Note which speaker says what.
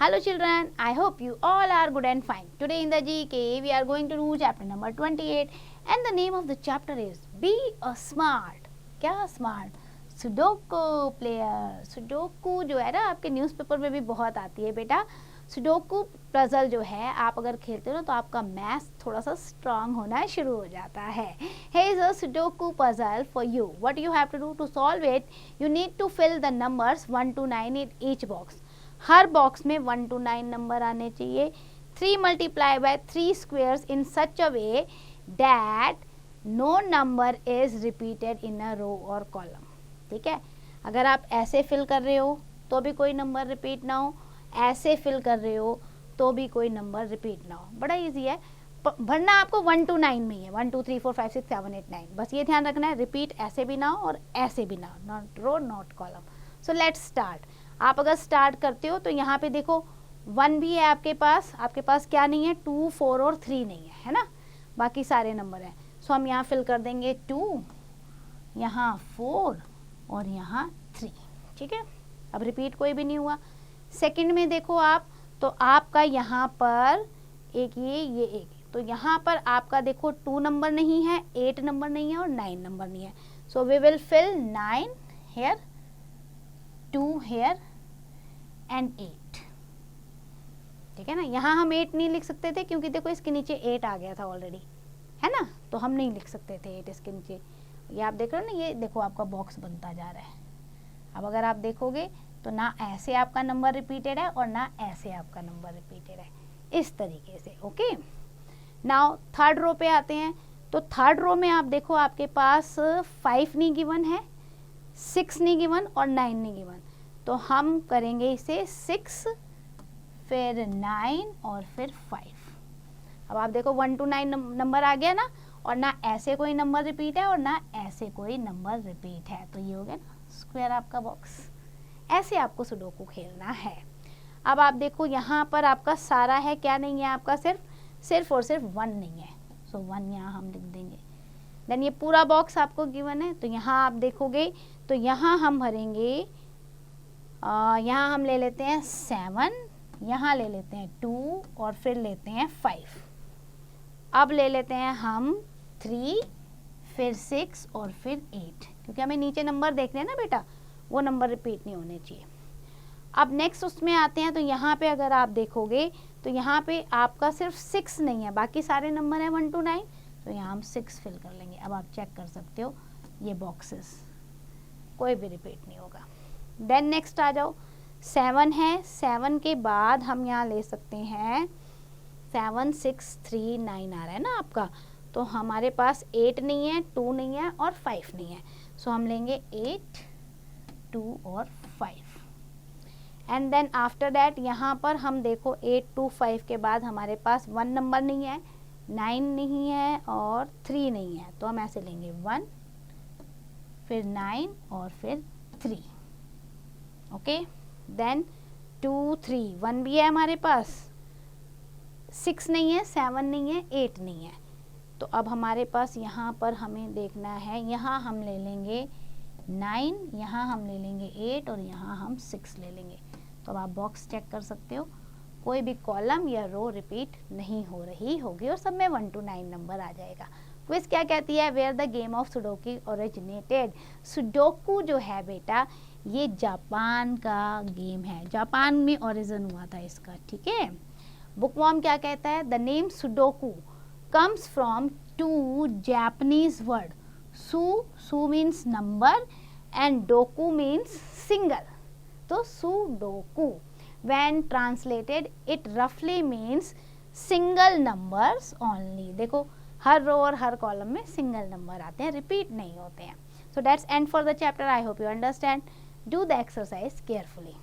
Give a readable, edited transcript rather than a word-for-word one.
Speaker 1: Hello children, I hope you all are good and fine. Today in the GK we are going to do chapter number 28 and the name of the chapter is Be a Smart. क्या smart? Sudoku player. Sudoku जो है ना आपके newspaper में भी बहुत आती है बेटा. सुडोकू पजल जो है आप अगर खेलते हो ना तो आपका मैथ्स थोड़ा सा स्ट्रांग होना शुरू हो जाता है. Here is a Sudoku puzzle for you. What you have to do to solve it? You need to fill the numbers 1 to 9 in each box. Her box में 1 to 9 नंबर आने चाहिए. 3 multiplied by 3 squares in such a way that no number is repeated in a row or column. ठीक है, अगर आप ऐसे fill कर रहे हो तो भी कोई नंबर रिपीट ना हो, ऐसे फिल कर रहे हो तो भी कोई नंबर रिपीट ना हो. बड़ा इजी है, भरना आपको 1 to 9 में ही है. 1 2 3 4 5 6 7 8 9. बस ये ध्यान रखना है रिपीट ऐसे भी ना हो और ऐसे भी ना हो. Not row not column. So let's start. आप अगर स्टार्ट करते हो तो यहाँ पे देखो 1 भी है आपके पास क्या नहीं है, 2 4 और 3 नहीं है ना, बाकी सारे नंबर हैं. सो हम यहाँ फिल कर देंगे 2, यहाँ 4 और यहाँ 3. ठीक है, अब रिपीट कोई भी नहीं हुआ. सेकंड में देखो आप तो आपका यहाँ पर एक ये एक, तो यहाँ पर आपका देखो 2 नंबर नहीं है, 8 नंबर नहीं है और 9 नंबर नहीं है. So we will fill 9 here, 2 here and 8. ठीक है ना, यहाँ हम 8 नहीं लिख सकते थे क्योंकि देखो इसके नीचे 8 आ गया था ऑलरेडी, है ना, तो हम नहीं लिख सकते थे 8 इसके नीचे. ये आप देख रहे हो ना, ये देखो आपका बॉक्स बनता जा रहा है. अब अगर आप देखोगे तो ना ऐसे आपका नंबर रिपीटेड है और ना ऐसे आपका नंबर रिपीटेड है, इस तरीके से. ओके, नाउ थर्ड रो पे आते हैं. तो थर्ड रो में आप देखो आपके पास 5 नहीं गिवन है, 6 नहीं गिवन और 9 नहीं गिवन. तो हम करेंगे इसे 6 फिर 9 और फिर 5. अब आप देखो 1 to 9 नंबर आ गया ना, और ना ऐसे कोई नंबर रिपीट है और ना ऐसे कोई नंबर रिपीट है. तो ये हो गया ना स्क्वायर आपका बॉक्स. ऐसे आपको सुडोकू खेलना है. अब आप देखो यहाँ पर आपका सारा है, क्या नहीं है आपका, सिर्फ और सिर्फ 1 नहीं है. सो 1 यहाँ हम लिख देंगे. देन ये पूरा बॉक्स आपको गिवन है. तो यहाँ आप देखोगे तो यहाँ हम भरेंगे, यहाँ हम ले लेते हैं 7, यहाँ ले लेते हैं 2 और फिर लेते हैं 5. अब ले लेते हैं हम 3 फिर 6 और फिर 8, क्योंकि हमें नीचे नंबर देखने हैं ना बेटा, वो नंबर रिपीट नहीं होने चाहिए. अब नेक्स्ट उसमें आते हैं. तो यहाँ पे अगर आप देखोगे तो यहाँ पे आपका सिर्फ 6 नहीं है, बाकी सारे नंबर हैं 1 to 9. तो यहाँ हम 6 फिल कर लेंगे. अब आप चेक कर सकते हो ये बॉक्सेस कोई भी रिपीट नहीं होगा. देन नेक्स्ट आ जाओ, 7 है. 7 के बाद हम यहाँ ले सकते हैं 7 6 3 9 आ रहा है ना आपका. तो हमारे पास 8 नहीं है, 2 नहीं है और 5 नहीं है. सो हम लेंगे 8 2 और 5. एंड देन आफ्टर दैट यहाँ पर हम देखो 8 2 5 के बाद हमारे पास 1 नंबर नहीं है, 9 नहीं है और 3 नहीं है. तो हम ऐसे लेंगे 1 फिर 9 और फिर 3. ओके, देन 2 3 1 भी है हमारे पास, 6 नहीं है, 7 नहीं है, 8 नहीं है. तो अब हमारे पास यहाँ पर हमें देखना है, यहाँ हम ले लेंगे 9, यहाँ हम ले लेंगे 8 और यहाँ हम 6 ले लेंगे. तो अब आप बॉक्स चेक कर सकते हो, कोई भी कॉलम या रो रिपीट नहीं हो रही होगी और सब में 1 to 9 नंबर आ जाएगा. क्विज क्या कहती है, where the game of sudoku originated. Sudoku जो है बेटा ये जापान का गेम है, जापान में ओरिजिन हुआ था इसका. ठीक है, बुकवॉर्म क्या कहता है, the name sudoku comes from 2 Japanese word. Su means number and doku means single. So Sudoku, when translated, it roughly means single numbers only. देखो हर रो और हर कॉलम में सिंगल नंबर आते हैं, रिपीट नहीं होते हैं. So that's end for the chapter. I hope you understand. Do the exercise carefully.